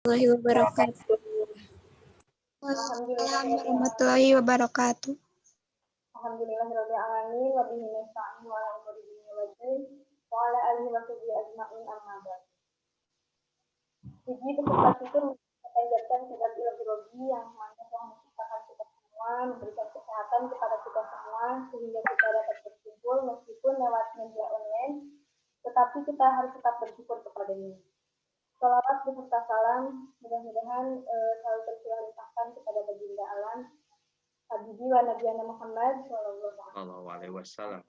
warahmatullahi wabarakatuh. Waalaikumsalam warahmatullahi wabarakatuh. Alhamdulillahirabbil alamin wa bihi nasta'in wa ala umuri waddin wa ala alihi wa sahbihi ajma'in amma ba'd. Jadi peserta syukur mengajarkan sifat ilahi yang mana telah menciptakan kita semua, memberikan kesehatan kepada kita semua sehingga kita dapat berkumpul meskipun lewat media online, tetapi kita harus tetap bersyukur kepadanya. Salawat beserta salam mudah-mudahan selalu tercurah limpahkan kepada baginda alam Habibi wa Nabiyana Muhammad Sallallahu Alaihi Wasallam.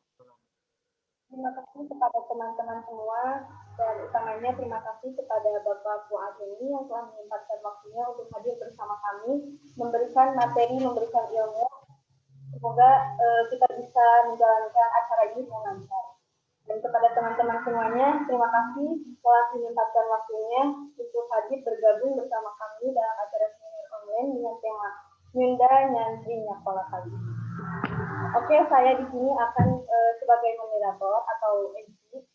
Terima kasih kepada teman-teman semua dan utamanya terima kasih kepada Bapak Fuad ini yang telah menyempatkan waktunya untuk hadir bersama kami, memberikan materi, memberikan ilmu. Semoga kita bisa menjalankan acara ini dengan lancar. Dan kepada teman-teman semuanya, terima kasih telah menyempatkan waktunya untuk hadir bergabung bersama kami dalam acara seminar online dengan tema Yunda Nyantri Nyakola kali. Oke, saya di sini akan sebagai moderator atau MC.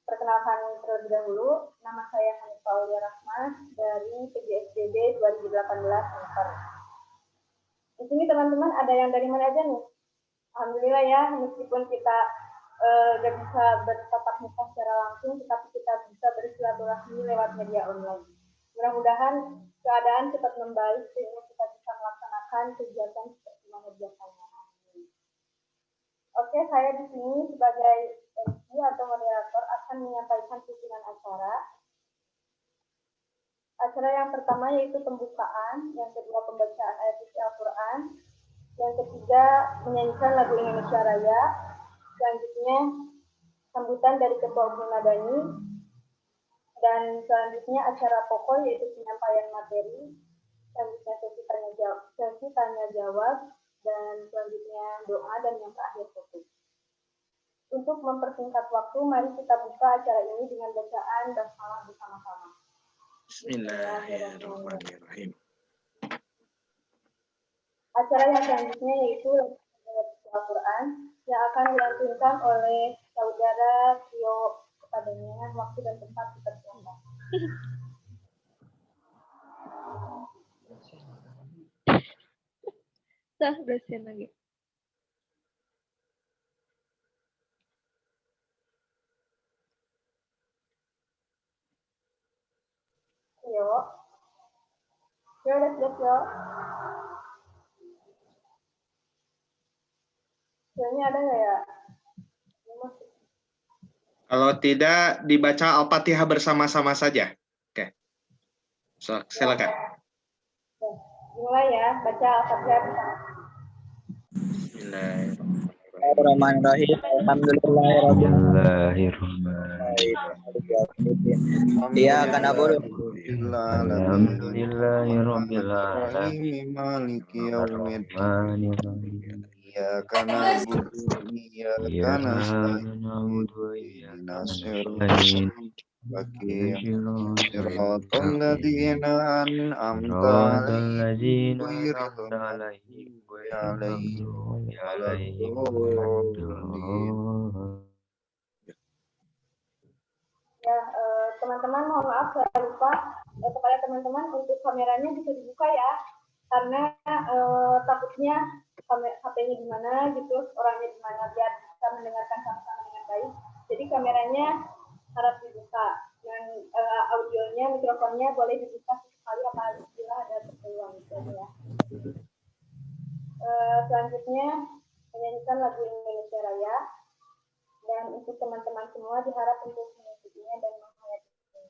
Perkenalkan terlebih dahulu, nama saya Hanifah Aulia Rahma dari PGSDB 2018 Hanifah. Di sini teman-teman ada yang dari mana aja nih? Alhamdulillah ya, meskipun kita gak bisa bertatap muka secara langsung, tetapi kita bisa bersilaturahmi lewat media online. Mudah-mudahan keadaan cepat membaik sehingga kita bisa melaksanakan kegiatan seperti mana biasanya. Oke, saya di sini sebagai MC atau moderator akan menyampaikan pimpinan acara. Acara yang pertama yaitu pembukaan, yang kedua pembacaan ayat suci Al-Quran, yang ketiga menyanyikan lagu Indonesia Raya, selanjutnya sambutan dari Ketua Umum Madani, dan selanjutnya acara pokok yaitu penyampaian materi, selanjutnya sesi tanya jawab, dan selanjutnya doa, dan yang terakhir foto. Untuk mempersingkat waktu, mari kita buka acara ini dengan bacaan basmalah bersama-sama. Bismillahirrahmanirrahim. Acara yang selanjutnya yaitu Al-Quran yang akan dilantunkan oleh saudara Tio kepadanya. Waktu dan tempat dipersilakan. Bersihin lagi. Yo, udah siap yo. Soalnya ada nggak ya? Kalau tidak, dibaca Al-Fatihah bersama-sama saja. Oke. Silakan. Mulai ya, baca Al-Fatihah bersama. Bismillahirrahmanirrahim. Alhamdulillahirrahmanirrahim. Iyyaka na'budu Alhamdulillahirabbil alamin. Maliki yaumiddin. Iyyaka na'budu wa iyyaka nasta'in. Shiratal ladzina an'amta 'alaihim Ya, teman-teman mohon maaf saya lupa kepada teman-teman untuk kameranya bisa dibuka ya, karena takutnya HP-nya di mana gitu, orangnya di mana biar bisa mendengarkan sama-sama dengan baik. Jadi kameranya harap dibuka dan audionya, mikrofonnya boleh dibuka sekali apabila ada keperluan gitu ya. Selanjutnya menyanyikan lagu Indonesia Raya, dan untuk teman-teman semua diharap untuk mengikutinya dan menghayatinya.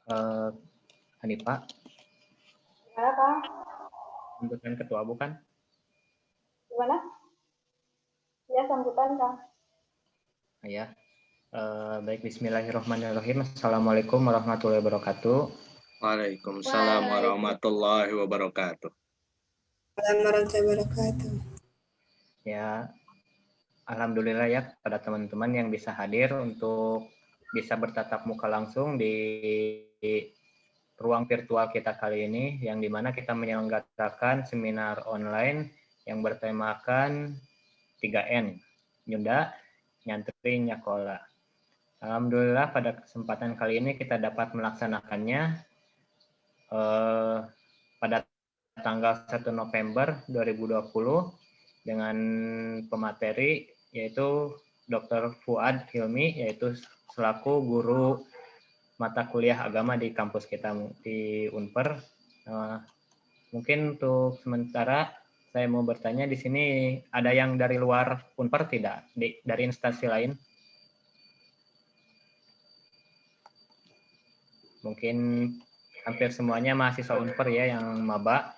Hanifah, Gimana, Kang? sambutan ketua bukan? Gimana? Ya, sambutan, Kang. Ya. Baik, bismillahirrahmanirrahim. Assalamualaikum warahmatullahi wabarakatuh. Waalaikumsalam warahmatullahi wabarakatuh. Ya, alhamdulillah ya pada teman-teman yang bisa hadir untuk bisa bertatap muka langsung di ruang virtual kita kali ini, yang dimana kita menyelenggarakan seminar online yang bertemakan 3N, Nyunda, Nyantri, Nyakola. Alhamdulillah pada kesempatan kali ini kita dapat melaksanakannya pada tanggal 1 November 2020 dengan pemateri yaitu Dr. Fuad Hilmi, yaitu selaku guru mata kuliah agama di kampus kita di Unper. Mungkin untuk sementara saya mau bertanya di sini, ada yang dari luar Unper tidak? Dari instansi lain? Mungkin hampir semuanya mahasiswa Unper ya yang maba.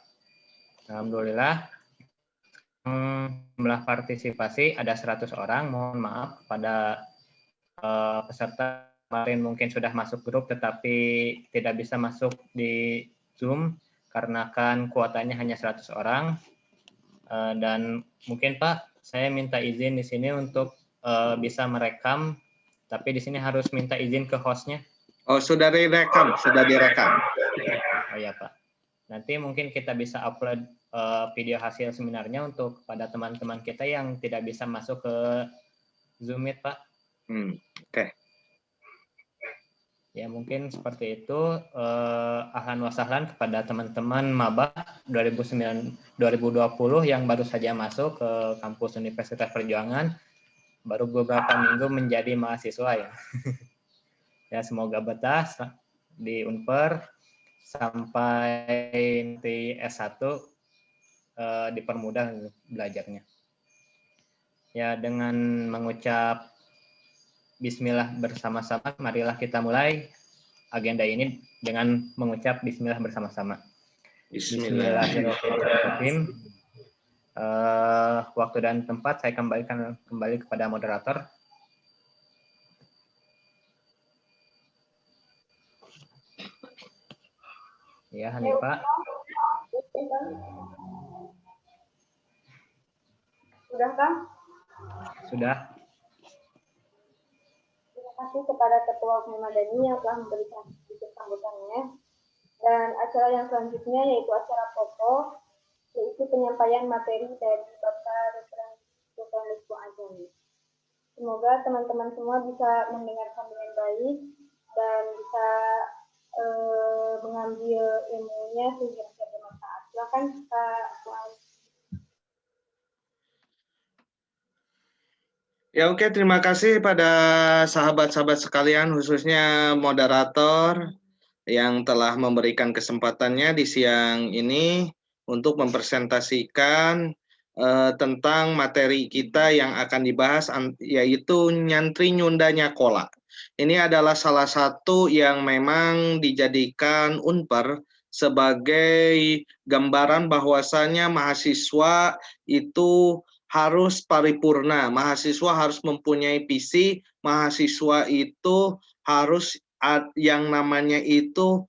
Alhamdulillah. Jumlah partisipasi ada 100 orang. Mohon maaf kepada peserta kemarin mungkin sudah masuk grup tetapi tidak bisa masuk di Zoom karena kan kuotanya hanya 100 orang. Dan mungkin Pak, saya minta izin di sini untuk bisa merekam, tapi di sini harus minta izin ke hostnya. Oh, sudah direkam, sudah direkam. Oh ya Pak. Nanti mungkin kita bisa upload video hasil seminarnya untuk pada teman-teman kita yang tidak bisa masuk ke Zoom Meet, Pak. Oke. Ya mungkin seperti itu. Ahlan wa sahlan kepada teman-teman maba 2020 yang baru saja masuk ke kampus Universitas Perjuangan, baru beberapa minggu menjadi mahasiswa ya. Ya semoga betah di Unper sampai nanti S1 dipermudah belajarnya. Ya dengan mengucap Bismillah bersama-sama, marilah kita mulai agenda ini dengan mengucap Bismillah bersama-sama. Bismillahirrahmanirrahim. Waktu dan tempat saya kembalikan kembali kepada moderator. Ya, Hanifah. Sudah, Kang? Sudah. Terima kasih kepada Ketua Umum Madani yang telah memberikan sedikit sambutannya. Dan acara yang selanjutnya yaitu acara pokok, yaitu penyampaian materi dari Bapak Dr. Rizko Azami. Semoga teman-teman semua bisa mendengarkan dengan baik dan bisa mengambil ilmunya sehingga bisa bermanfaat. Silakan Pak Fuad. Ya oke, terima kasih pada sahabat-sahabat sekalian, khususnya moderator yang telah memberikan kesempatannya di siang ini untuk mempresentasikan tentang materi kita yang akan dibahas, yaitu Nyantri Nyunda Nyakola. Ini adalah salah satu yang memang dijadikan Unper sebagai gambaran bahwasanya mahasiswa itu harus paripurna, mahasiswa harus mempunyai visi, mahasiswa itu harus yang namanya itu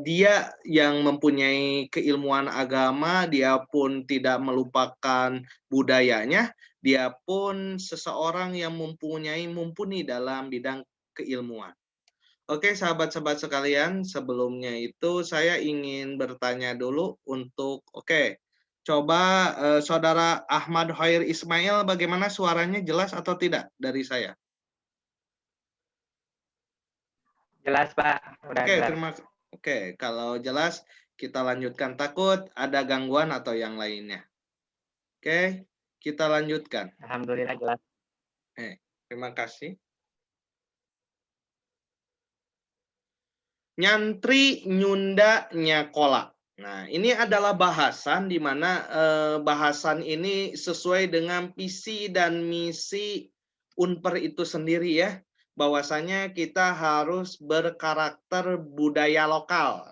dia yang mempunyai keilmuan agama, dia pun tidak melupakan budayanya, dia pun seseorang yang mumpuni dalam bidang keilmuan. Oke, sahabat-sahabat sekalian, sebelumnya itu saya ingin bertanya dulu untuk, coba Saudara Ahmad Hoir Ismail, bagaimana suaranya, jelas atau tidak dari saya? Jelas Pak. Oke, kalau jelas kita lanjutkan. Takut ada gangguan atau yang lainnya? Oke, kita lanjutkan. Alhamdulillah jelas. Terima kasih. Nyantri Nyunda Nyakola. Nah, ini adalah bahasan di mana bahasan ini sesuai dengan visi dan misi Unper itu sendiri ya. bahwasanya kita harus berkarakter budaya lokal,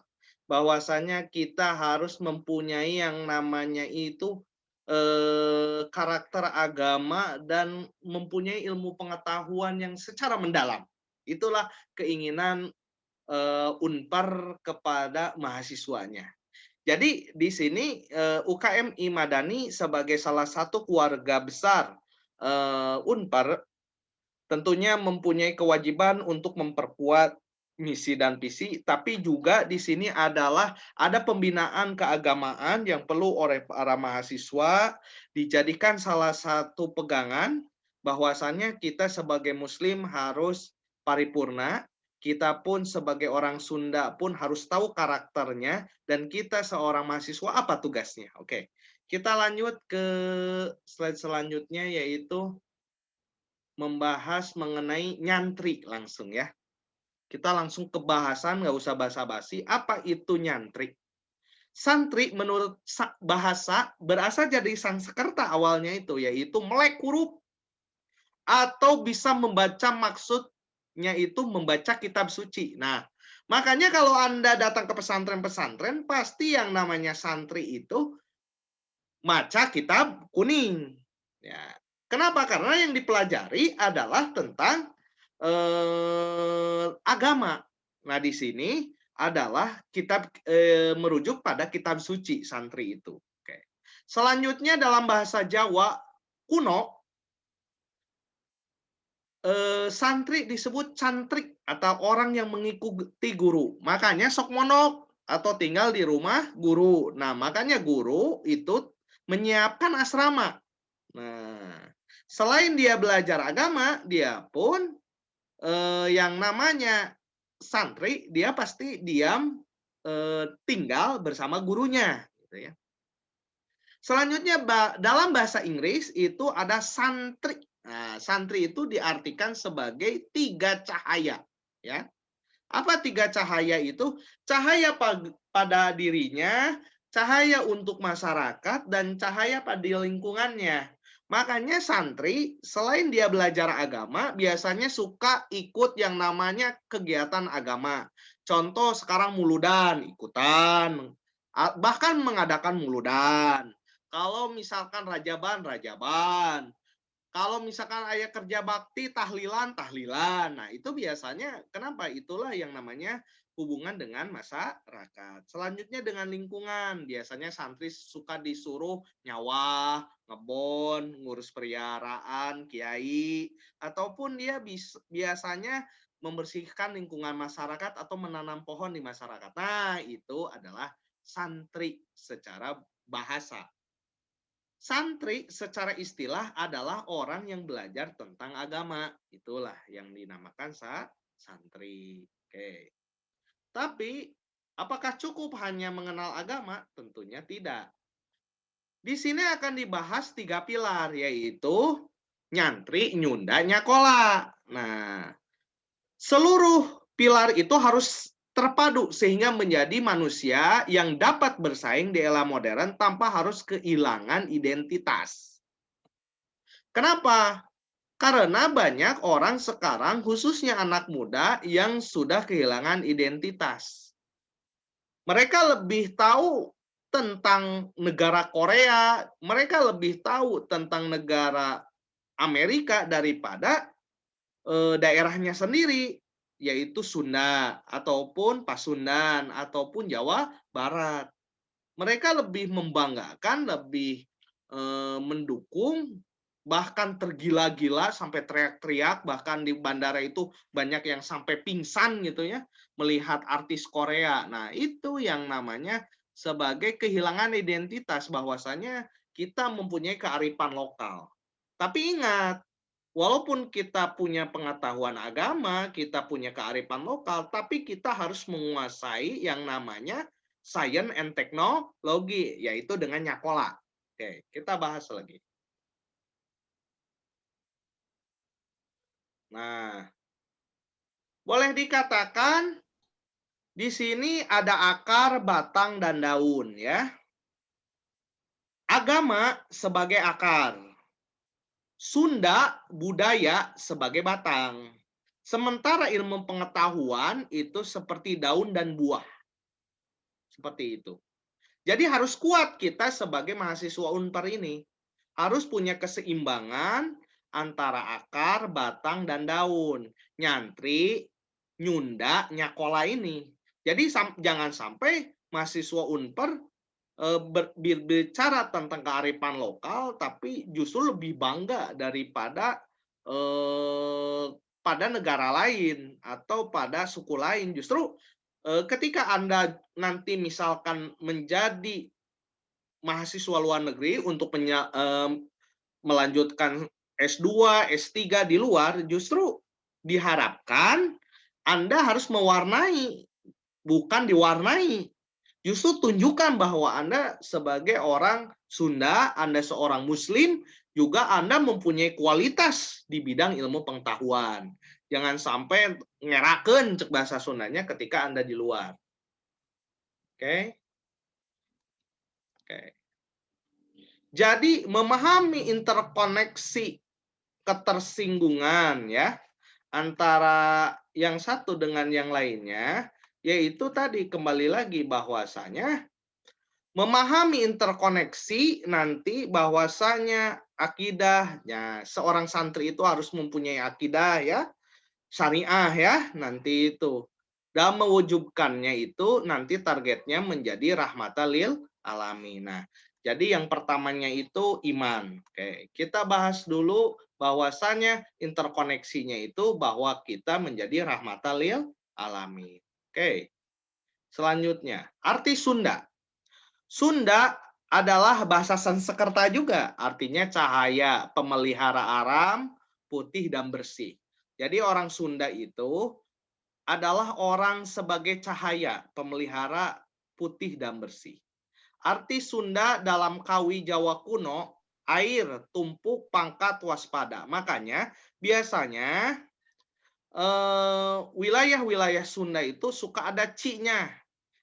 bahwasanya kita harus mempunyai yang namanya itu karakter agama dan mempunyai ilmu pengetahuan yang secara mendalam. Itulah keinginan Unpar kepada mahasiswanya. Jadi di sini UKM Madani sebagai salah satu keluarga besar Unpar tentunya mempunyai kewajiban untuk memperkuat misi dan visi, tapi juga di sini adalah ada pembinaan keagamaan yang perlu oleh para mahasiswa dijadikan salah satu pegangan bahwasannya kita sebagai muslim harus paripurna, kita pun sebagai orang Sunda pun harus tahu karakternya, dan kita seorang mahasiswa apa tugasnya. Oke, kita lanjut ke slide selanjutnya, yaitu membahas mengenai nyantri langsung ya. Kita langsung ke bahasan, nggak usah basa-basi. Apa itu nyantri? Santri menurut bahasa berasal dari Sanskerta awalnya itu, yaitu melek huruf atau bisa membaca, maksudnya itu membaca kitab suci. Nah, makanya kalau Anda datang ke pesantren-pesantren, pasti yang namanya santri itu baca kitab kuning. Ya. Kenapa? Karena yang dipelajari adalah tentang agama. Nah, di sini adalah kitab merujuk pada kitab suci santri itu. Oke. Selanjutnya dalam bahasa Jawa kuno, santri disebut cantrik atau orang yang mengikuti guru. Makanya sok monok atau tinggal di rumah guru. Nah, makanya guru itu menyiapkan asrama. Nah, selain dia belajar agama, dia pun yang namanya santri, dia pasti diam tinggal bersama gurunya. Gitu ya. Selanjutnya dalam bahasa Inggris itu ada santri. Nah, santri itu diartikan sebagai 3 cahaya. Ya. Apa 3 cahaya itu? Cahaya pada dirinya, cahaya untuk masyarakat, dan cahaya pada lingkungannya. Makanya santri, selain dia belajar agama, biasanya suka ikut yang namanya kegiatan agama. Contoh sekarang muludan, ikutan. Bahkan mengadakan muludan. Kalau misalkan rajaban, rajaban. Kalau misalkan ayah kerja bakti, tahlilan, tahlilan. Nah, itu biasanya kenapa? Itulah yang namanya hubungan dengan masyarakat. Selanjutnya dengan lingkungan. Biasanya santri suka disuruh nyawah, ngebon, ngurus peliharaan, kiai, ataupun dia biasanya membersihkan lingkungan masyarakat atau menanam pohon di masyarakat. Nah, itu adalah santri secara bahasa. Santri secara istilah adalah orang yang belajar tentang agama. Itulah yang dinamakan santri. Oke. Tapi, apakah cukup hanya mengenal agama? Tentunya tidak. Di sini akan dibahas 3 pilar, yaitu nyantri, nyunda, nyakola. Nah, seluruh pilar itu harus terpadu sehingga menjadi manusia yang dapat bersaing di era modern tanpa harus kehilangan identitas. Kenapa? Karena banyak orang sekarang, khususnya anak muda, yang sudah kehilangan identitas. Mereka lebih tahu tentang negara Korea, mereka lebih tahu tentang negara Amerika daripada daerahnya sendiri, yaitu Sunda, ataupun Pasundan, ataupun Jawa Barat. Mereka lebih membanggakan, lebih mendukung, bahkan tergila-gila sampai teriak-teriak, bahkan di bandara itu banyak yang sampai pingsan gitu ya, melihat artis Korea. Nah, itu yang namanya sebagai kehilangan identitas, bahwasanya kita mempunyai kearifan lokal. Tapi ingat, walaupun kita punya pengetahuan agama, kita punya kearifan lokal, tapi kita harus menguasai yang namanya science and technology, yaitu dengan nyakola. Oke, kita bahas lagi. Nah, boleh dikatakan di sini ada akar, batang, dan daun ya. Agama sebagai akar. Sunda budaya sebagai batang. Sementara ilmu pengetahuan itu seperti daun dan buah. Seperti itu. Jadi harus kuat kita sebagai mahasiswa Unpar ini. Harus punya keseimbangan antara akar, batang, dan daun. Nyantri, nyunda, nyakola ini. Jadi jangan sampai mahasiswa Unpar berbicara tentang kearifan lokal, tapi justru lebih bangga daripada pada negara lain atau pada suku lain. Justru ketika Anda nanti misalkan menjadi mahasiswa luar negeri untuk melanjutkan S2, S3 di luar, justru diharapkan Anda harus mewarnai, bukan diwarnai. Justru tunjukkan bahwa Anda sebagai orang Sunda, Anda seorang Muslim, juga Anda mempunyai kualitas di bidang ilmu pengetahuan. Jangan sampai ngerakeun cek bahasa Sundanya ketika Anda di luar. Oke. Oke. Jadi memahami interkoneksi ketersinggungan ya antara yang satu dengan yang lainnya, yaitu tadi kembali lagi bahwasanya memahami interkoneksi nanti bahwasanya akidahnya seorang santri itu harus mempunyai akidah ya syariah ya nanti itu, dan mewujudkannya itu nanti targetnya menjadi rahmatan lil alamin. Nah, jadi yang pertamanya itu iman. Oke, kita bahas dulu bahwasanya interkoneksinya itu bahwa kita menjadi rahmatan lil alamin. Oke. Selanjutnya, arti Sunda. Sunda adalah bahasa Sanskerta juga, artinya cahaya, pemelihara alam, putih dan bersih. Jadi orang Sunda itu adalah orang sebagai cahaya, pemelihara putih dan bersih. Arti Sunda dalam Kawi Jawa kuno, air, tumpuk, pangkat, waspada. Makanya biasanya wilayah-wilayah Sunda itu suka ada ci-nya.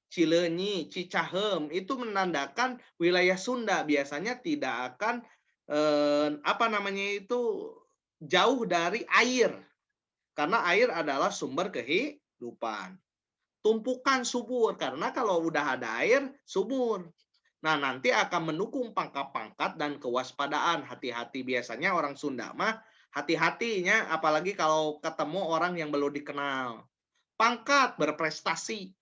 Cileunyi, Cicahem, itu menandakan wilayah Sunda. Biasanya tidak akan jauh dari air. Karena air adalah sumber kehidupan. Tumpukan subur, karena kalau udah ada air, subur. Nah, nanti akan mendukung pangkat-pangkat dan kewaspadaan. Hati-hati, biasanya orang Sunda mah hati-hatinya, apalagi kalau ketemu orang yang belum dikenal. Pangkat, berprestasi.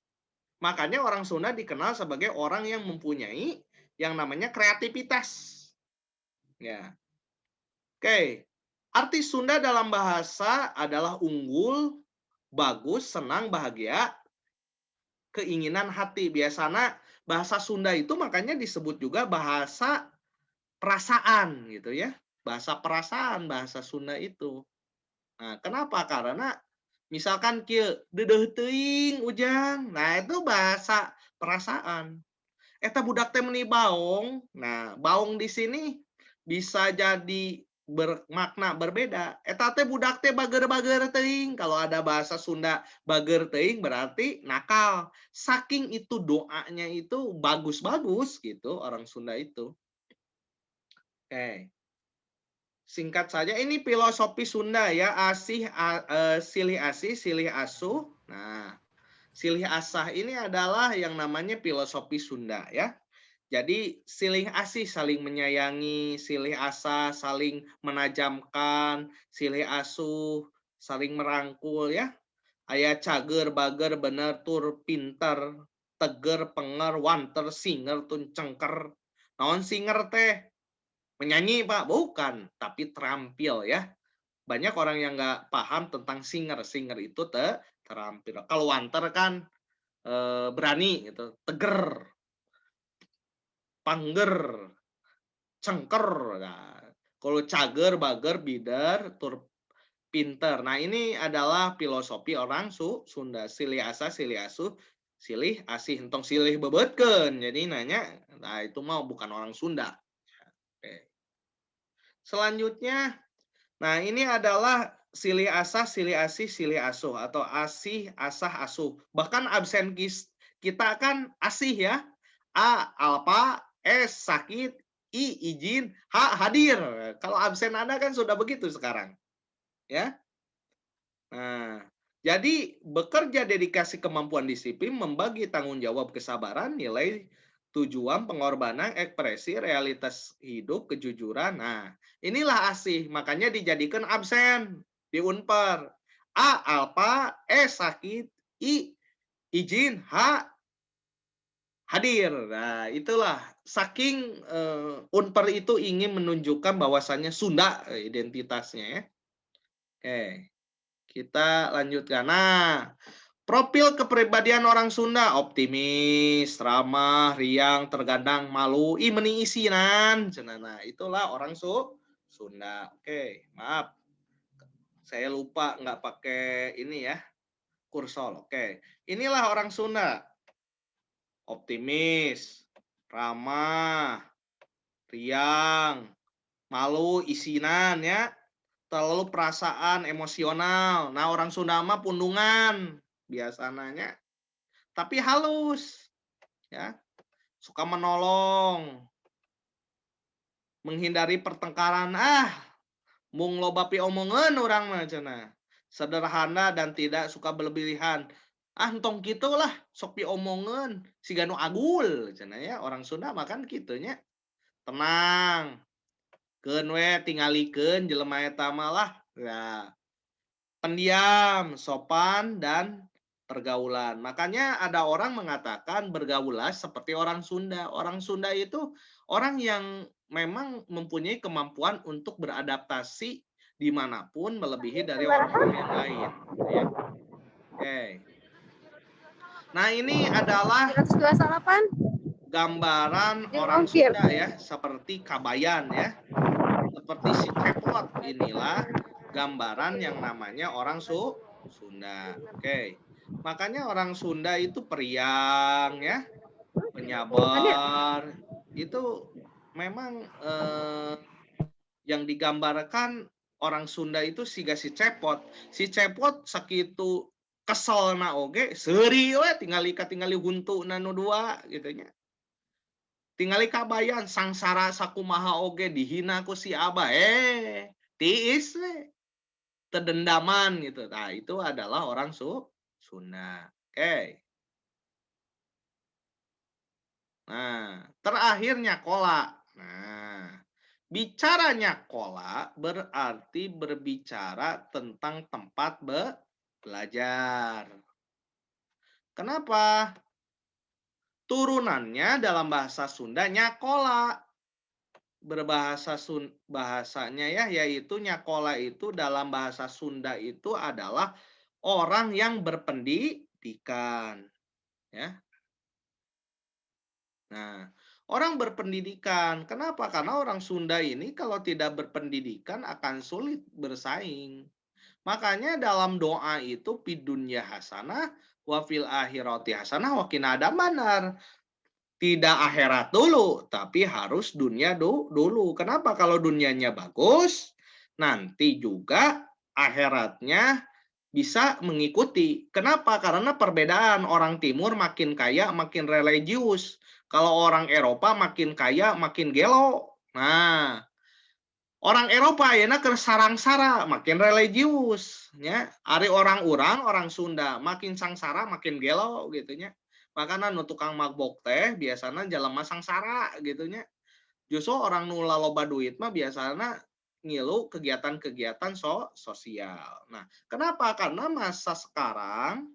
Makanya orang Sunda dikenal sebagai orang yang mempunyai yang namanya kreativitas. Ya. Oke. Arti Sunda dalam bahasa adalah unggul, bagus, senang, bahagia, keinginan hati. Biasanya bahasa Sunda itu makanya disebut juga bahasa perasaan gitu ya. Bahasa perasaan, bahasa Sunda itu. Nah, kenapa? Karena misalkan kieu deudeuh teuing ujang. Nah, itu bahasa perasaan. Eta budak teh meuni baong. Nah, baong di sini bisa jadi bermakna berbeda. Eta teh budak teh bager-bager teuing. Kalau ada bahasa Sunda bager teuing berarti nakal. Saking itu doanya itu bagus-bagus gitu orang Sunda itu. Oke. Singkat saja ini filosofi Sunda ya, silih asih, silih asuh. Nah, silih asah ini adalah yang namanya filosofi Sunda ya. Jadi silih asih saling menyayangi, silih asah saling menajamkan, silih asuh saling merangkul ya. Aya cager, bager, bener, tur, pinter, teger, penger, wanter, singer, tun, cengker. Naon singer teh? Menyanyi Pak, bukan, tapi terampil ya. Banyak orang yang nggak paham tentang singer. Singer itu terampil. Kalau wanter kan berani gitu, teger, pangger, cengker. Nah, kalau cager, bager, bider, tur, pinter. Nah, ini adalah filosofi orang Sunda. Silih asa, silih asuh, silih asih, entong silih bebeutkeun. Jadi nanya, nah itu mau bukan orang Sunda. Oke. Selanjutnya, nah ini adalah silih asah, silih asih, silih asuh atau asih, asah, asuh. Bahkan absen kita kan asih ya. A, alpa, S, sakit, I, izin, H, hadir. Kalau absen Anda kan sudah begitu sekarang. Ya. Nah, jadi bekerja dedikasi kemampuan disiplin, membagi tanggung jawab kesabaran, nilai tujuan pengorbanan, ekspresi realitas hidup, kejujuran. Nah, inilah asih, makanya dijadikan absen di Unpar. A. Alpa, E. Sakit, I. Izin, H. Hadir. Nah, itulah saking Unpar itu ingin menunjukkan bahwasannya Sunda identitasnya ya. Oke, kita lanjutkan. Nah, profil kepribadian orang Sunda, optimis, ramah, riang, terkadang malu, meni isinan. Nah, itulah orang Sunda. Oke, maaf. Saya lupa nggak pakai ini ya, kursor. Oke, inilah orang Sunda. Optimis, ramah, riang, malu, isinan ya. Terlalu perasaan, emosional. Nah, orang Sunda mah pundungan biasanya. Tapi halus ya. Suka menolong. Menghindari pertengkaran. Mung loba pi omongan orang mah cenah. Sederhana dan tidak suka berlebihan. Entong gitulah sok pi omongan si ganu agul cenah ya. Orang Sunda makan gitunya. Tenang. Keun we tingalikeun jelema eta mah lah. Ya. Pendiam, sopan dan pergaulan. Makanya ada orang mengatakan bergaulah seperti orang Sunda. Orang Sunda itu orang yang memang mempunyai kemampuan untuk beradaptasi dimanapun melebihi dari orang yang lain. Ya. Oke. Nah, ini adalah 128. gambaran Yang orang ongkir. Sunda ya, seperti Kabayan ya. Seperti si Cepot, inilah gambaran yang namanya orang Sunda. Oke. Makanya orang Sunda itu periang ya, penyabar. Itu memang yang digambarkan orang Sunda itu siga si Cepot. Si Cepot sakitu kesel na oge, seuri we tingali huntu na nu dua gitu nya. Tingali Kabayan sangsara sakumaha oge dihina ku si Abah. Tiis we. Terdendaman gitu. Nah, itu adalah orang Sunda. Oke. Nah, terakhir nyakola. Nah, bicara nyakola berarti berbicara tentang tempat belajar. Kenapa? Turunannya dalam bahasa Sunda nyakola. Bahasanya ya, yaitu nyakola itu dalam bahasa Sunda itu adalah orang yang berpendidikan. Ya. Nah, orang berpendidikan. Kenapa? Karena orang Sunda ini kalau tidak berpendidikan akan sulit bersaing. Makanya dalam doa itu pidunya hasanah wa fil akhirati hasanah wa qina adzabannar. Tidak akhirat dulu, tapi harus dunia dulu. Kenapa? Kalau dunianya bagus, nanti juga akhiratnya bisa mengikuti. Kenapa? Karena perbedaan orang timur makin kaya, makin religius. Kalau orang Eropa makin kaya, makin gelo. Nah, orang Eropa ya sarang-sara, makin religius. Ya. Ari orang Sunda, makin sangsara, makin gelo gitunya. Makanya nu tukang magbok teh biasanya jelema sangsara gitunya. Justru orang nu loba duit mah biasanya ngilu kegiatan-kegiatan sosial. Nah, kenapa? Karena masa sekarang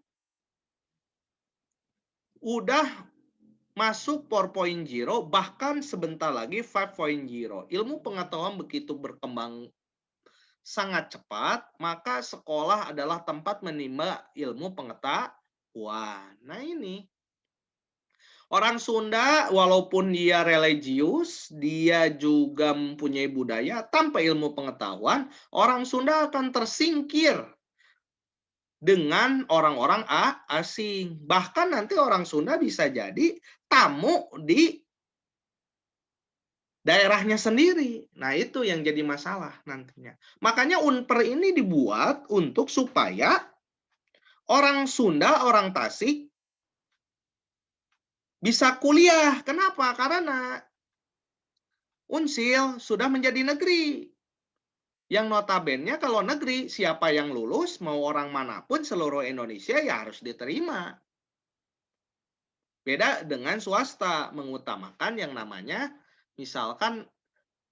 udah masuk 4.0, bahkan sebentar lagi 5.0. Ilmu pengetahuan begitu berkembang sangat cepat, maka sekolah adalah tempat menimba ilmu pengetahuan. Nah ini. Orang Sunda walaupun dia religius, dia juga mempunyai budaya, tanpa ilmu pengetahuan, orang Sunda akan tersingkir dengan orang-orang asing. Bahkan nanti orang Sunda bisa jadi tamu di daerahnya sendiri. Nah, itu yang jadi masalah nantinya. Makanya Unper ini dibuat untuk supaya orang Sunda, orang Tasik bisa kuliah. Kenapa? Karena Unsil sudah menjadi negeri. Yang notabene kalau negeri, siapa yang lulus, mau orang manapun seluruh Indonesia ya harus diterima. Beda dengan swasta, mengutamakan yang namanya, misalkan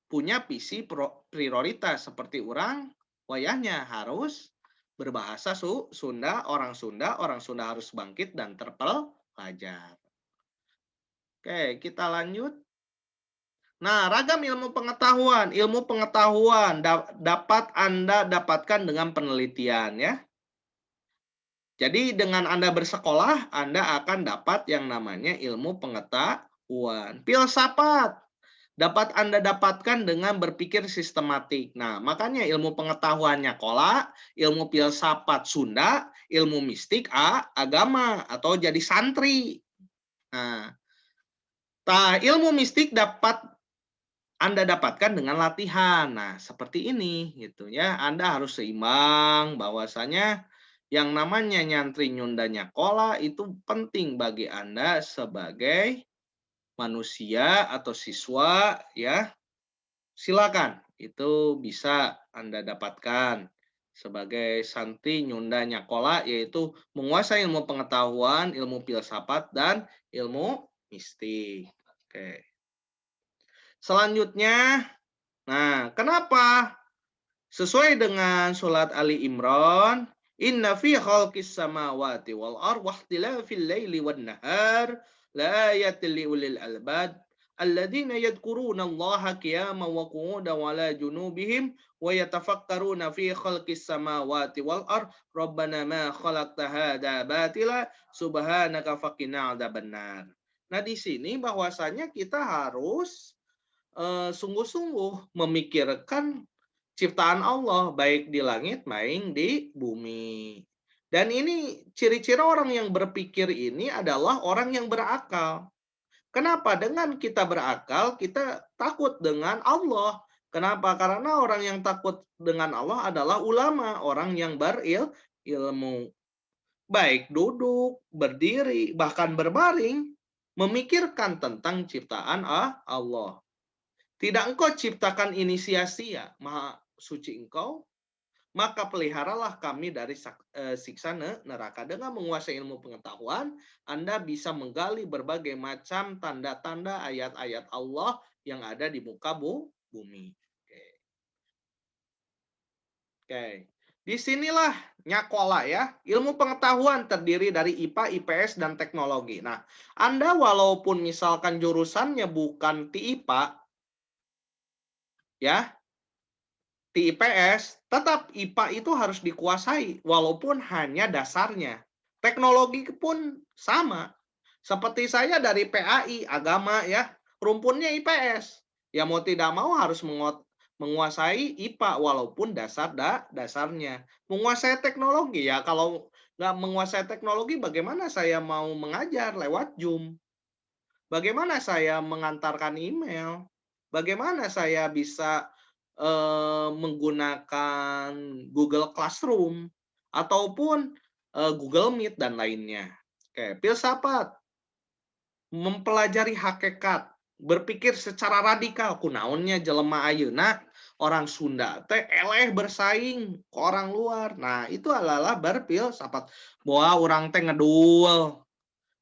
punya visi prioritas, seperti orang, wayahnya harus berbahasa Sunda, orang Sunda harus bangkit dan terpelajar. Oke, kita lanjut. Nah, ragam ilmu pengetahuan. Ilmu pengetahuan dapat Anda dapatkan dengan penelitian ya. Jadi dengan Anda bersekolah, Anda akan dapat yang namanya ilmu pengetahuan. Filsafat dapat Anda dapatkan dengan berpikir sistematik. Nah, makanya ilmu pengetahuannya Kola, ilmu filsafat Sunda, ilmu mistik agama atau jadi santri. Nah, ilmu mistik dapat Anda dapatkan dengan latihan. Nah, seperti ini gitu ya. Anda harus seimbang, bahwasanya yang namanya nyantri nyundanya Kola itu penting bagi Anda sebagai manusia atau siswa ya. Silakan, itu bisa Anda dapatkan sebagai santri nyundanya Kola, yaitu menguasai ilmu pengetahuan, ilmu filsafat dan ilmu mistik. Oke. Selanjutnya, nah, kenapa? Sesuai dengan surat Ali Imran, inna fi khalqis samawati wal ardi wa ikhtilafil laili wan nahar la ayatin li ulil albab alladzina yadhkuruna Allaha qiyaman wa qu'udan wa la junubihim wa yatafakkaruna fi khalqis samawati wal ardi rabbana ma khalaqta hadza batila subhanaka faqina adzabannar. Nah, di sini bahwasanya kita harus sungguh-sungguh memikirkan ciptaan Allah, baik di langit maupun di bumi. Dan ini ciri-ciri orang yang berpikir ini adalah orang yang berakal. Kenapa? Dengan kita berakal, kita takut dengan Allah. Kenapa? Karena orang yang takut dengan Allah adalah ulama, orang yang berilmu. Baik duduk, berdiri, bahkan berbaring, memikirkan tentang ciptaan Allah. Tidak engkau ciptakan ini sia-sia, maha suci engkau, maka peliharalah kami dari siksa neraka. Dengan menguasai ilmu pengetahuan, Anda bisa menggali berbagai macam tanda-tanda ayat-ayat Allah yang ada di muka bumi. Oke. Disinilah nyakola ya. Ilmu pengetahuan terdiri dari IPA, IPS, dan teknologi. Nah, Anda walaupun misalkan jurusannya bukan TIPA, ya, di IPS, tetap IPA itu harus dikuasai, walaupun hanya dasarnya. Teknologi pun sama. Seperti saya dari PAI, agama ya, rumpunnya IPS. Ya mau tidak mau harus menguasai IPA, walaupun dasarnya. Menguasai teknologi, ya kalau nggak menguasai teknologi, bagaimana saya mau mengajar lewat Zoom? Bagaimana saya mengantarkan email? Bagaimana saya bisa menggunakan Google Classroom ataupun Google Meet dan lainnya. Oke, filsafat mempelajari hakikat, berpikir secara radikal. Kunaonnya jelema ayeuna orang Sunda teh eleh bersaing ke orang luar. Nah, itu adalah berfilsafat bahwa orang teh ngedul,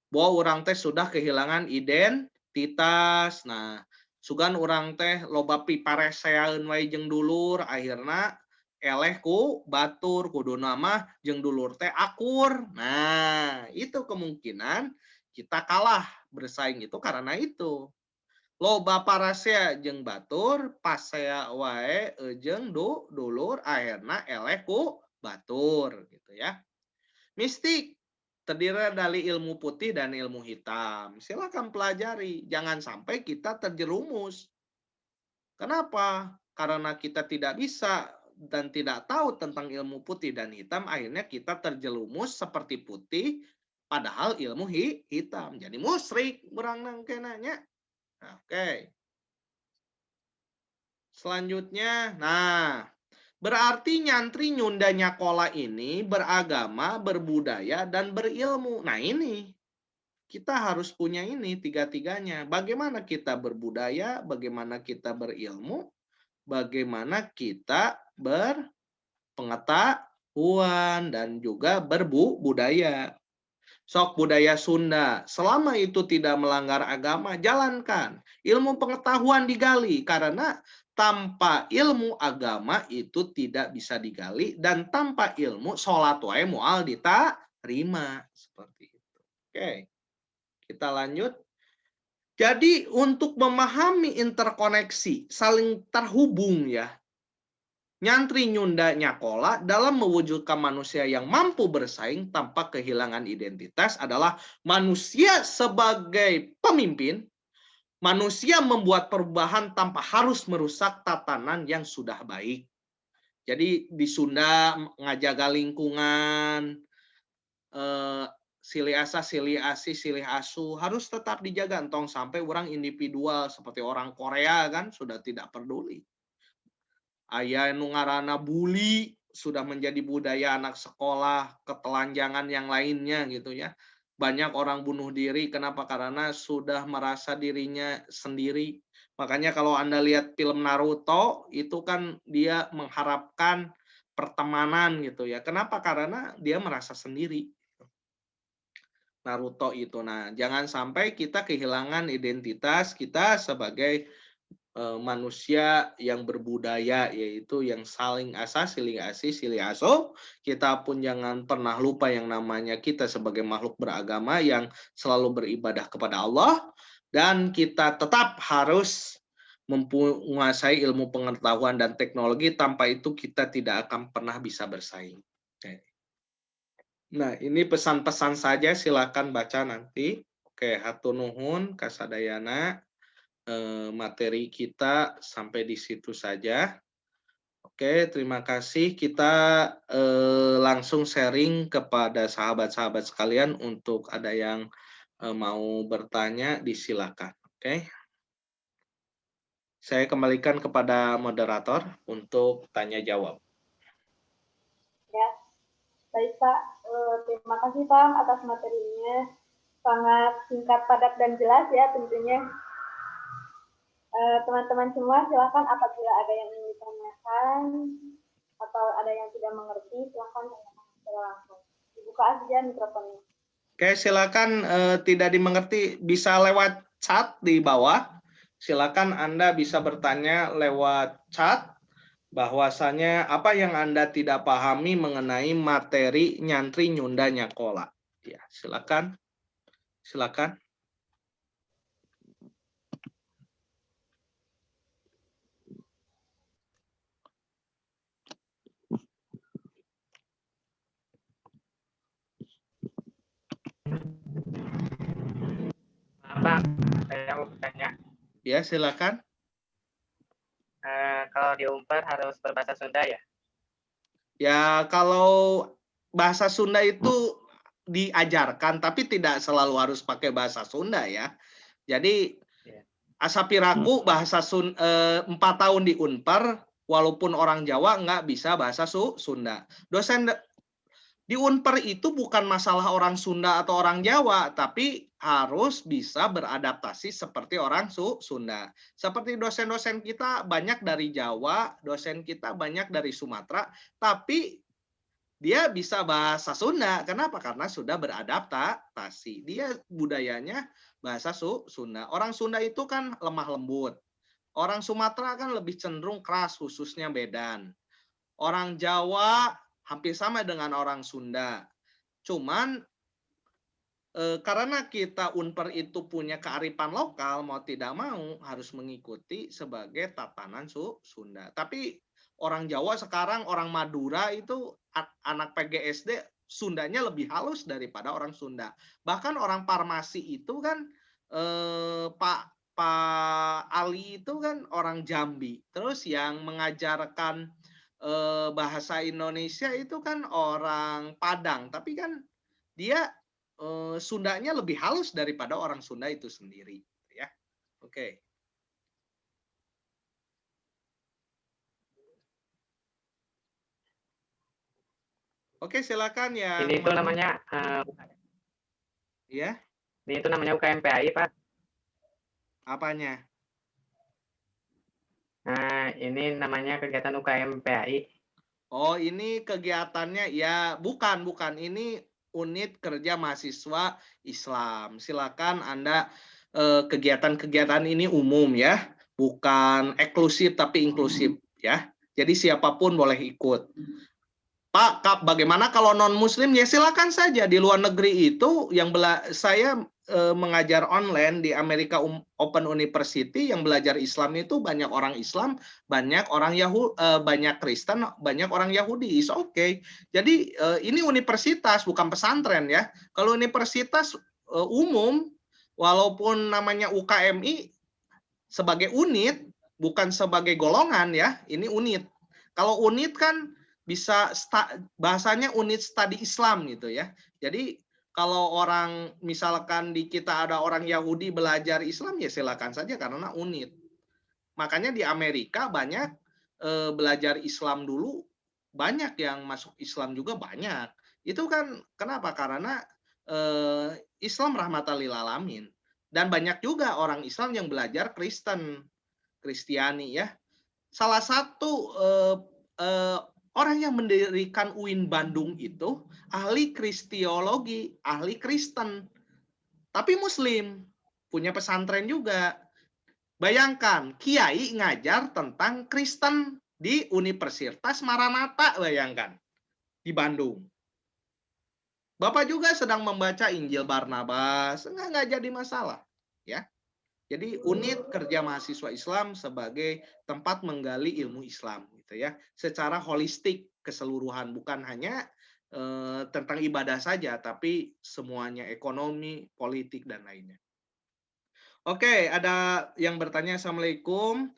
bahwa orang teh sudah kehilangan identitas. Nah, sugan orang teh loba pipareseaeun wae jeung dulur, akhirna eleh ku batur, kuduna mah jeung dulur teh akur. Nah, itu kemungkinan kita kalah bersaing itu karena itu. Loba parasea jeung batur, pasea wae jeung dulur, akhirna eleh ku batur gitu ya. Mistik terdiri dari ilmu putih dan ilmu hitam. Silakan pelajari. Jangan sampai kita terjerumus. Kenapa? Karena kita tidak bisa dan tidak tahu tentang ilmu putih dan hitam, akhirnya kita terjerumus seperti putih, padahal ilmu hitam. Jadi musyrik, berang nangkenanya. Oke. Selanjutnya, nah, berarti nyantri nyunda nyakola ini beragama, berbudaya, dan berilmu. Nah ini, kita harus punya ini tiga-tiganya. Bagaimana kita berbudaya, bagaimana kita berilmu, bagaimana kita berpengetahuan dan juga berbudaya. Sok budaya Sunda, selama itu tidak melanggar agama, jalankan. Ilmu pengetahuan digali, karena tanpa ilmu agama itu tidak bisa digali, dan tanpa ilmu sholat wae mual diterima. Seperti itu. Oke, kita lanjut. Jadi untuk memahami interkoneksi, saling terhubung ya, Nyantri Nyunda Nyakola dalam mewujudkan manusia yang mampu bersaing tanpa kehilangan identitas adalah manusia sebagai pemimpin, manusia membuat perubahan tanpa harus merusak tatanan yang sudah baik. Jadi di Sunda ngajaga lingkungan, silih asa, silih asi, silih asu harus tetap dijaga, entong sampai orang individual seperti orang Korea kan sudah tidak peduli. Aya nu ngaranna bully sudah menjadi budaya anak sekolah, ketelanjangan yang lainnya gitu ya. Banyak orang bunuh diri, kenapa? Karena sudah merasa dirinya sendiri. Makanya kalau Anda lihat film Naruto, itu kan dia mengharapkan pertemanan gitu ya. Kenapa? Karena dia merasa sendiri. Naruto itu. Nah, jangan sampai kita kehilangan identitas kita sebagai manusia yang berbudaya, yaitu yang saling asa, silih asi, silih aso. Kita pun jangan pernah lupa yang namanya kita sebagai makhluk beragama yang selalu beribadah kepada Allah, dan kita tetap harus menguasai ilmu pengetahuan dan teknologi. Tanpa itu kita tidak akan pernah bisa bersaing. Nah, ini pesan-pesan saja, silakan baca nanti. Oke, hatur nuhun kasadayana. Materi kita sampai di situ saja. Oke, terima kasih. Kita langsung sharing kepada sahabat-sahabat sekalian. Untuk ada yang mau bertanya, disilakan. Oke. Saya kembalikan kepada moderator untuk tanya jawab. Ya, baik Pak. Terima kasih Pak atas materinya. Sangat singkat, padat, dan jelas ya tentunya. Teman-teman semua silakan apabila ada yang ingin ditanyakan atau ada yang tidak mengerti, silakan tanyakan secara langsung. Dibuka aja mikrofonnya. Oke, silakan. Tidak dimengerti bisa lewat chat di bawah. Silakan Anda bisa bertanya lewat chat bahwasanya apa yang Anda tidak pahami mengenai materi Nyantri Nyunda Nyakola. Ya, silakan. Silakan. Pak, saya mau bertanya. Ya, silakan. Kalau di Unpar harus berbahasa Sunda ya? Ya, kalau bahasa Sunda itu diajarkan, tapi tidak selalu harus pakai bahasa Sunda ya. Jadi, asapiraku bahasa 4 tahun di Unpar, walaupun orang Jawa nggak bisa bahasa Sunda. Dosen di Unpar itu bukan masalah orang Sunda atau orang Jawa, tapi harus bisa beradaptasi seperti orang Sunda. Seperti dosen-dosen kita banyak dari Jawa, dosen kita banyak dari Sumatera, tapi dia bisa bahasa Sunda. Kenapa? Karena sudah beradaptasi. Dia budayanya bahasa Sunda. Orang Sunda itu kan lemah lembut. Orang Sumatera kan lebih cenderung keras, khususnya Medan. Orang Jawa hampir sama dengan orang Sunda. Cuman karena kita Unpar itu punya kearifan lokal, mau tidak mau harus mengikuti sebagai tatanan Sunda. Tapi orang Jawa sekarang, orang Madura itu anak PGSD Sundanya lebih halus daripada orang Sunda. Bahkan orang Farmasi itu kan Pak Ali itu kan orang Jambi. Terus yang mengajarkan bahasa Indonesia itu kan orang Padang, tapi kan dia Sundanya lebih halus daripada orang Sunda itu sendiri, ya. Oke. Oke, silakan ya. Ini itu namanya ya. Ini itu namanya UKMPAI, Pak. Apanya? Nah, ini namanya kegiatan UKM PAI. Oh, ini kegiatannya ya bukan. Ini unit kerja mahasiswa Islam. Silakan Anda kegiatan-kegiatan ini umum ya, bukan eksklusif tapi inklusif ya. Jadi siapapun boleh ikut. Pak, bagaimana kalau non Muslim? Ya silakan saja. Di luar negeri itu yang saya mengajar online di Amerika Open University, yang belajar Islam itu banyak orang Islam, banyak orang banyak Kristen, banyak orang Yahudi. Is okay. Jadi ini universitas bukan pesantren ya. Kalau universitas umum, walaupun namanya UKMI sebagai unit, bukan sebagai golongan ya. Ini unit. Kalau unit kan bisa bahasanya unit studi Islam gitu ya. Jadi kalau orang misalkan di kita ada orang Yahudi belajar Islam ya silakan saja karena unit. Makanya di Amerika banyak belajar Islam dulu, banyak yang masuk Islam juga banyak. Itu kan kenapa? Karena Islam rahmatan lil alamin. Dan banyak juga orang Islam yang belajar Kristiani ya. Salah satu orang yang mendirikan UIN Bandung itu ahli kristiologi, ahli Kristen, tapi Muslim, punya pesantren juga. Bayangkan, kiai ngajar tentang Kristen di Universitas Maranatha, bayangkan, di Bandung. Bapak juga sedang membaca Injil Barnabas, nggak jadi masalah, ya. Jadi unit kerja mahasiswa Islam sebagai tempat menggali ilmu Islam gitu ya, secara holistik keseluruhan, bukan hanya tentang ibadah saja tapi semuanya, ekonomi, politik dan lainnya. Oke, ada yang bertanya. Assalamualaikum.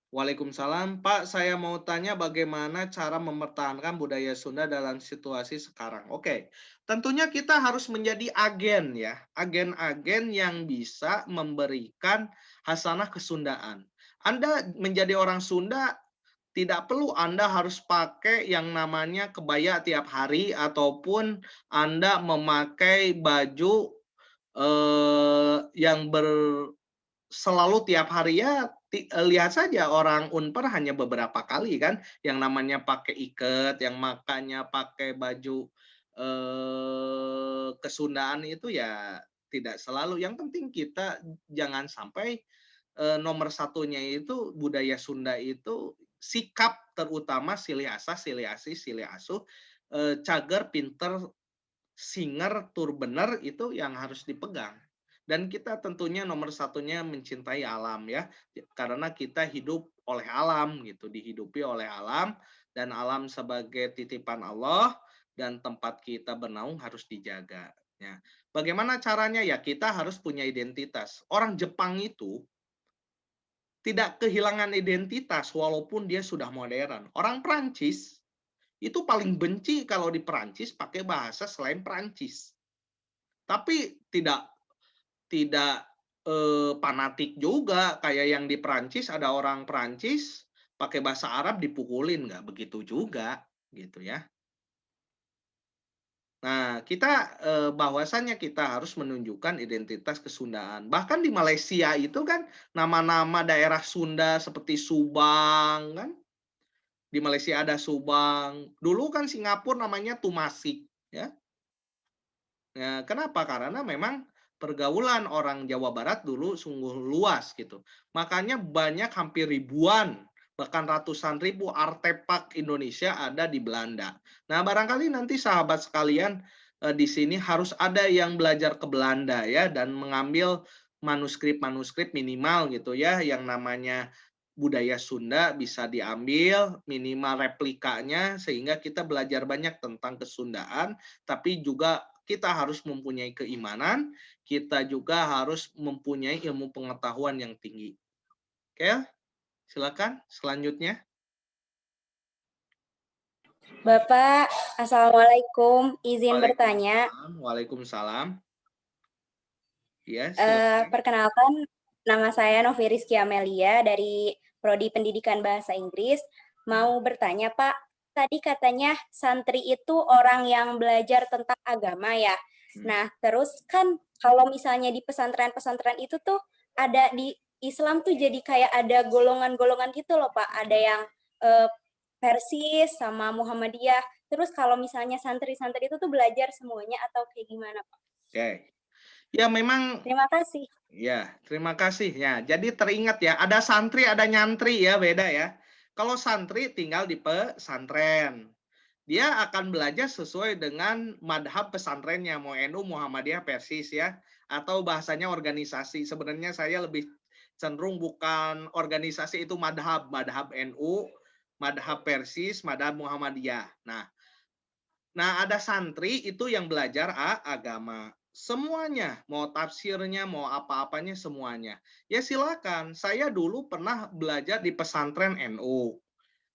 Waalaikumsalam. Pak, saya mau tanya bagaimana cara mempertahankan budaya Sunda dalam situasi sekarang. Oke, tentunya kita harus menjadi agen ya, agen-agen yang bisa memberikan hasanah kesundaan. Anda menjadi orang Sunda, tidak perlu Anda harus pakai yang namanya kebaya tiap hari ataupun Anda memakai baju yang selalu tiap hari ya. Lihat saja orang Unpar hanya beberapa kali kan yang namanya pakai iket, yang makanya pakai baju kesundaan itu ya tidak selalu. Yang penting kita jangan sampai nomor satunya itu budaya Sunda itu sikap, terutama silih asah, silih asih, silih asuh, cager, pinter, singer, tur bener, itu yang harus dipegang. Dan kita tentunya nomor satunya mencintai alam ya, karena kita hidup oleh alam gitu, dihidupi oleh alam, dan alam sebagai titipan Allah dan tempat kita bernaung harus dijaga. Ya. Bagaimana caranya? Ya kita harus punya identitas. Orang Jepang itu tidak kehilangan identitas walaupun dia sudah modern. Orang Prancis itu paling benci kalau di Prancis pakai bahasa selain Prancis. Tapi tidak fanatik juga kayak yang di Prancis, ada orang Prancis pakai bahasa Arab dipukulin, nggak begitu juga gitu ya. Nah, kita bahwasannya kita harus menunjukkan identitas kesundaan. Bahkan di Malaysia itu kan nama-nama daerah Sunda seperti Subang kan. Di Malaysia ada Subang. Dulu kan Singapura namanya Tumasik ya. Nah, kenapa? Karena memang pergaulan orang Jawa Barat dulu sungguh luas gitu. Makanya banyak, hampir ribuan, bahkan ratusan ribu artefak Indonesia ada di Belanda. Nah, barangkali nanti sahabat sekalian di sini harus ada yang belajar ke Belanda ya, dan mengambil manuskrip-manuskrip minimal gitu ya, yang namanya budaya Sunda bisa diambil minimal replikanya, sehingga kita belajar banyak tentang kesundaan, tapi juga kita harus mempunyai keimanan, kita juga harus mempunyai ilmu pengetahuan yang tinggi. Oke, silakan selanjutnya. Bapak, Assalamualaikum. Izin bertanya. Waalaikumsalam. Ya, perkenalkan, nama saya Novi Rizky Amelia dari Prodi Pendidikan Bahasa Inggris. Mau bertanya, Pak, tadi katanya santri itu orang yang belajar tentang agama ya. Nah, terus kan kalau misalnya di pesantren-pesantren itu tuh ada Islam tuh jadi kayak ada golongan-golongan gitu loh Pak. Ada yang Persis sama Muhammadiyah. Terus kalau misalnya santri-santri itu tuh belajar semuanya atau kayak gimana Pak? Oke. Ya memang Terima kasih. ya, terima kasih ya. Jadi teringat ya, ada santri, ada nyantri ya, beda ya. Kalau santri tinggal di pesantren. Dia akan belajar sesuai dengan madhab pesantrennya, mau NU, Muhammadiyah, Persis ya, atau bahasanya organisasi. Sebenarnya saya lebih cenderung bukan organisasi, itu madhab, madhab NU, madhab Persis, madhab Muhammadiyah. Nah, ada santri itu yang belajar agama. Semuanya, mau tafsirnya, mau apa-apanya, semuanya. Ya silakan, saya dulu pernah belajar di pesantren NU,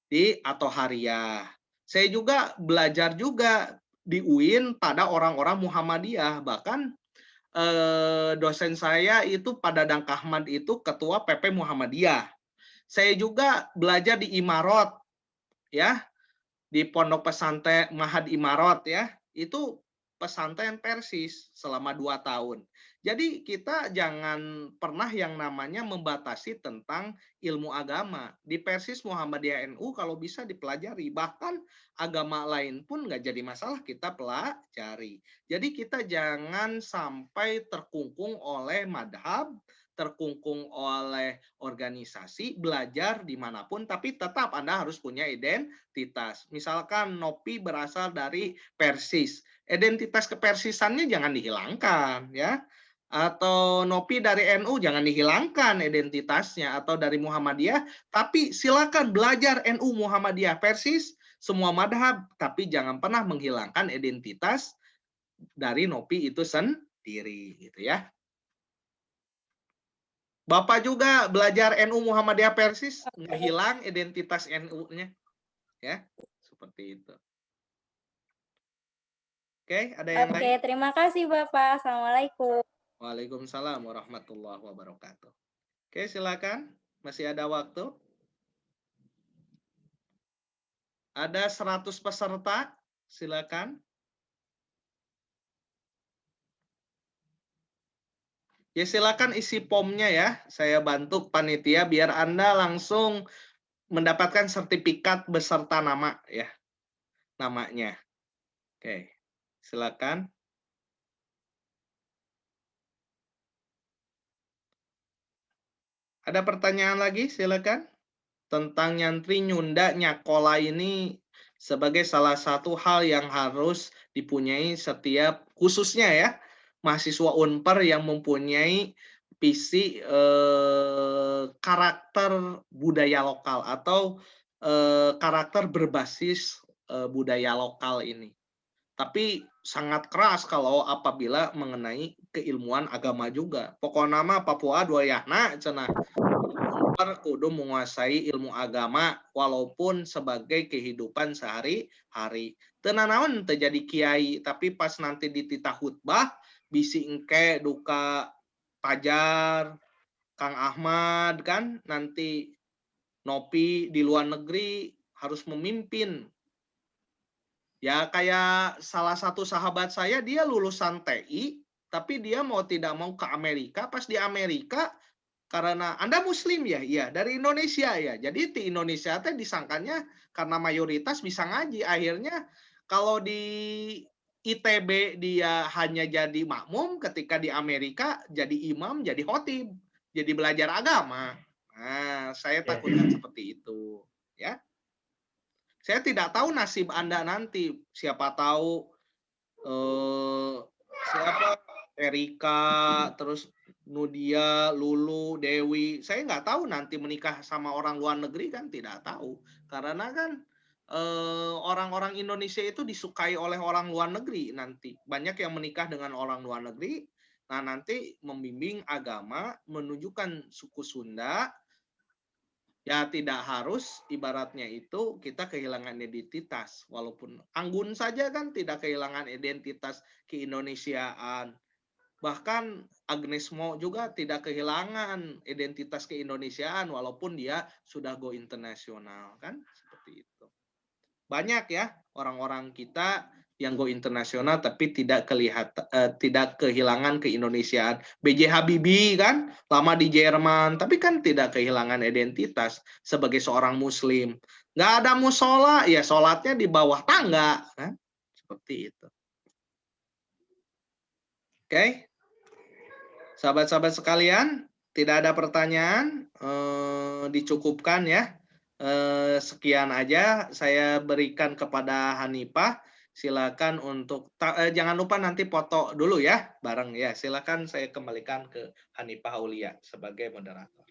di Atohariyah. Saya juga belajar juga di UIN pada orang-orang Muhammadiyah. Bahkan dosen saya itu pada Dangkahmad itu ketua PP Muhammadiyah. Saya juga belajar di Imarot, ya, di pondok pesantren Mahad Imarot ya, itu pesantren Persis selama 2 tahun. Jadi kita jangan pernah yang namanya membatasi tentang ilmu agama. Di Persis Muhammadiyah NU kalau bisa dipelajari, bahkan agama lain pun nggak jadi masalah kita pelajari. Jadi kita jangan sampai terkungkung oleh madhab, terkungkung oleh organisasi, belajar dimanapun, tapi tetap Anda harus punya identitas. Misalkan Nopi berasal dari Persis, identitas kepersisannya jangan dihilangkan ya. Atau Nopi dari NU jangan dihilangkan identitasnya, atau dari Muhammadiyah, tapi silakan belajar NU, Muhammadiyah, Persis, semua madhab, tapi jangan pernah menghilangkan identitas dari Nopi itu sendiri gitu ya. Bapak juga belajar NU Muhammadiyah Persis, nggak hilang identitas NU-nya. Ya, seperti itu. Oke, ada yang lain? Oke, terima kasih Bapak. Assalamualaikum. Waalaikumsalam warahmatullahi wabarakatuh. Oke, silakan. Masih ada waktu. Ada 100 peserta, silakan. Ya silakan isi formnya ya. Saya bantu panitia biar Anda langsung mendapatkan sertifikat beserta nama ya. Namanya. Oke. Silakan. Ada pertanyaan lagi? Silakan. Tentang nyantri nyunda nyakola ini sebagai salah satu hal yang harus dipunyai setiap, khususnya ya mahasiswa Unpar yang mempunyai visi karakter budaya lokal atau karakter berbasis budaya lokal ini. Tapi sangat keras kalau apabila mengenai keilmuan agama juga. Pokoknya nama Papua Dwayahna cenah kudu menguasai ilmu agama walaupun sebagai kehidupan sehari-hari. Tenanawan terjadi kiai, tapi pas nanti di titah khutbah bisi engke duka Pajar, Kang Ahmad kan, nanti Nopi di luar negeri harus memimpin. Ya kayak salah satu sahabat saya, dia lulusan TI, tapi dia mau tidak mau ke Amerika. Pas di Amerika, karena Anda Muslim ya, iya dari Indonesia ya. Jadi di Indonesia teh disangkanya karena mayoritas bisa ngaji. Akhirnya kalau di ITB dia hanya jadi makmum, ketika di Amerika jadi imam, jadi khotib, jadi belajar agama. Nah, saya takutkan seperti itu, ya. Saya tidak tahu nasib Anda nanti. Siapa tahu siapa Erika, terus Nudia, Lulu, Dewi. Saya nggak tahu nanti menikah sama orang luar negeri kan, tidak tahu. Karena kan orang-orang Indonesia itu disukai oleh orang luar negeri nanti. Banyak yang menikah dengan orang luar negeri. Nah, nanti membimbing agama, menunjukkan suku Sunda. Ya tidak harus ibaratnya itu kita kehilangan identitas. Walaupun Anggun saja kan tidak kehilangan identitas keindonesiaan. Bahkan Agnes Mo juga tidak kehilangan identitas keindonesiaan walaupun dia sudah go internasional kan, seperti itu. Banyak ya orang-orang kita yang go internasional tapi tidak tidak kehilangan keindonesiaan. B.J. Habibie kan lama di Jerman tapi kan tidak kehilangan identitas sebagai seorang muslim. Nggak ada musola, ya sholatnya di bawah tangga kan? Seperti itu. Oke. Sahabat-sahabat sekalian, tidak ada pertanyaan, dicukupkan ya. Sekian aja saya berikan kepada Hanifah. Silakan untuk jangan lupa nanti foto dulu ya bareng ya. Silakan saya kembalikan ke Hanifah Aulia sebagai moderator.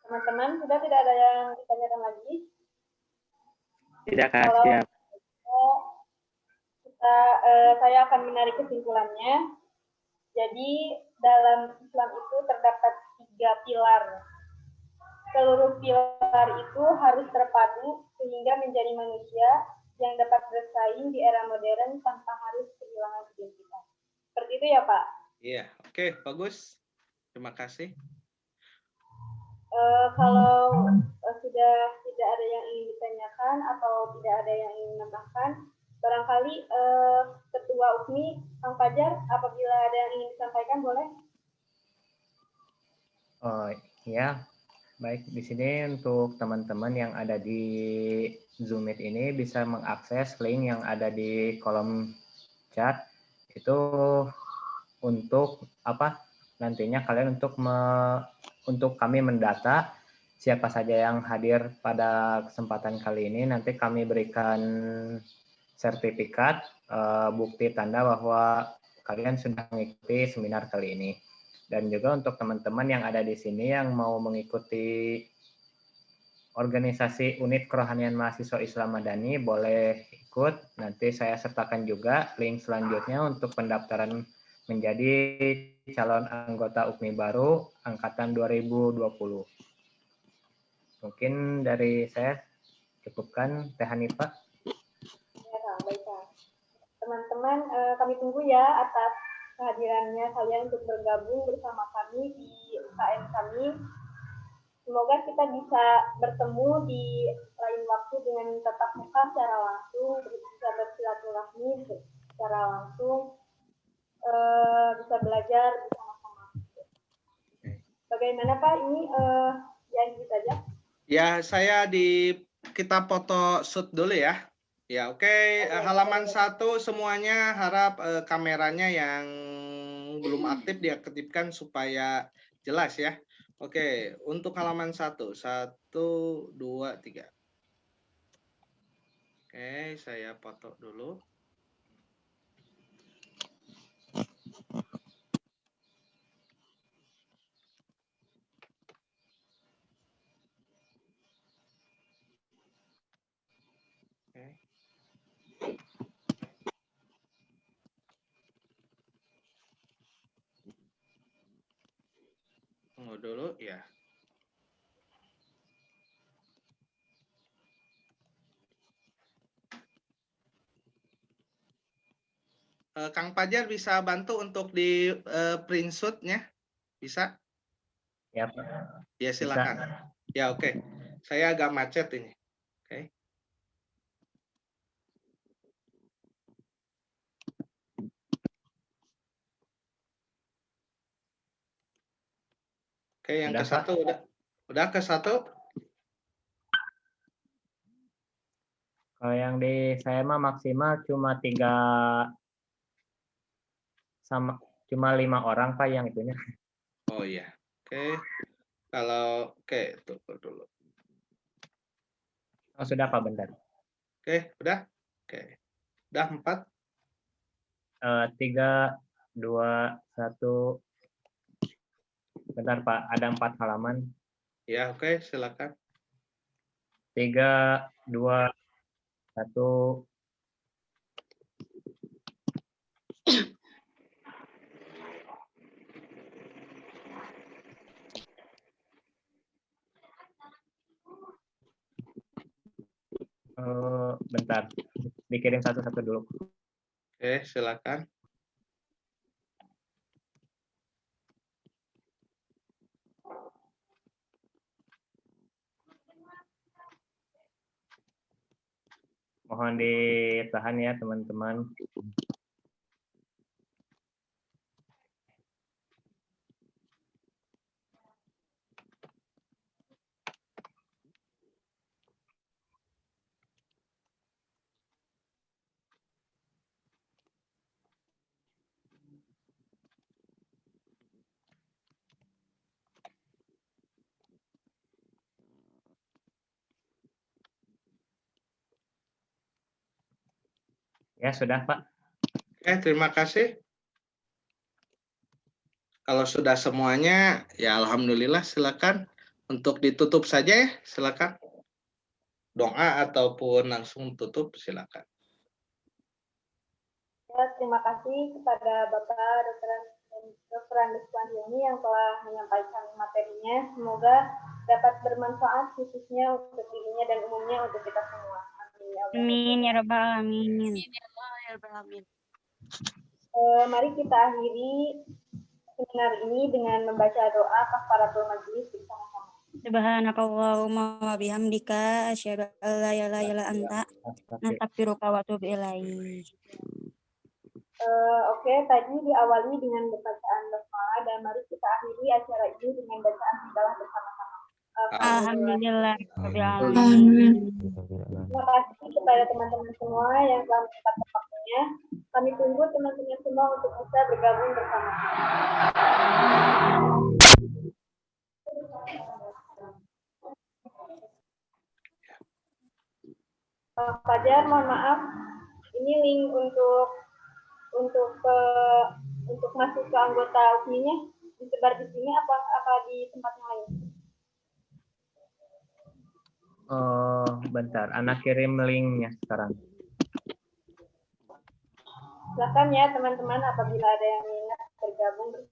Teman-teman, sudah tidak ada yang ditanyakan lagi? Tidak, Kak. Kalau Siap. saya akan menarik kesimpulannya. Jadi dalam Islam itu terdapat 3 pilar. Seluruh pilar itu harus terpadu sehingga menjadi manusia yang dapat bersaing di era modern tanpa harus kehilangan identitas. Seperti itu ya, Pak? Iya, oke, bagus. Terima kasih. Kalau sudah tidak ada yang ingin ditanyakan atau tidak ada yang ingin menambahkan, barangkali Ketua UKMI, Kang Fajar, apabila ada yang ingin disampaikan, boleh? Oh ya, baik. Di sini untuk teman-teman yang ada di Zoom Meet ini bisa mengakses link yang ada di kolom chat. Itu untuk apa? Nantinya kalian untuk kami mendata siapa saja yang hadir pada kesempatan kali ini. Nanti kami berikan sertifikat bukti tanda bahwa kalian sudah mengikuti seminar kali ini. Dan juga untuk teman-teman yang ada di sini yang mau mengikuti organisasi unit kerohanian mahasiswa Islam Madani boleh ikut. Nanti saya sertakan juga link selanjutnya untuk pendaftaran menjadi calon anggota UKMI baru angkatan 2020. Mungkin dari saya cukupkan, Teh Hanifah. Ya, Kang, baik, Kang. Teman-teman, kami tunggu ya atas kehadirannya kalian untuk bergabung bersama kami di UKM kami. Semoga kita bisa bertemu di lain waktu dengan tatap muka secara langsung, bisa bersilaturahmi secara langsung, bisa belajar bersama-sama. Bagaimana Pak ini ya gitu saja? Ya, kita foto shoot dulu ya. Ya, oke. Halaman 1 semuanya harap kameranya yang belum aktif diaktifkan supaya jelas ya. Oke, untuk halaman 1. 1, 2, 3. Oke, saya foto dulu. Oke. Tunggu dulu ya. Kang Fajar bisa bantu untuk di print shoot-nya? Bisa? Ya, Pak. Ya, silakan. Ya, oke. Saya agak macet ini. Oke. Oke, yang Udah, ke satu udah ke satu. Kalau yang di saya mah maksimal cuma 5 orang Pak yang itunya. Oh iya. Oke. Kalau tunggu dulu. Oh, sudah Pak, bentar. Oke, udah? Oke. Udah 4. 3, 2, 1. Bentar Pak, ada 4 halaman. Ya, oke, silakan. 3, 2, 1. Bentar, dikirim satu-satu dulu. Oke, silakan. Mohon ditahan ya teman-teman. Ya, sudah Pak. Oke, terima kasih. Kalau sudah semuanya, ya alhamdulillah, silakan untuk ditutup saja ya, silakan. Doa ataupun langsung tutup, silakan. Ya, terima kasih kepada Bapak Dr. Andes Hilmi yang telah menyampaikan materinya. Semoga dapat bermanfaat khususnya untuk dirinya dan umumnya untuk kita semua. Amin ya rabbal alamin. Mari kita akhiri seminar ini dengan membaca doa kafaratul majlis bersama-sama. Subhanakallahumma wa bihamdika asyhadu an la ilaha illa anta astaghfiruka wa atubu ilaik. Oke, tadi diawali dengan bacaan basmalah dan mari kita akhiri acara ini dengan bacaan hamdalah bersama-sama. Alhamdulillah rabbil alamin. Terima kasih kepada teman-teman semua yang telah menyempatkan waktunya. Kami tunggu teman-teman semua untuk bisa bergabung bersama. Fajar, mohon maaf. Ini link untuk masuk ke anggota UPI-nya disebar di sini apa di tempat yang lain? Oh, bentar. Anak kirim linknya sekarang. Silakan ya teman-teman apabila ada yang minat bergabung bersama.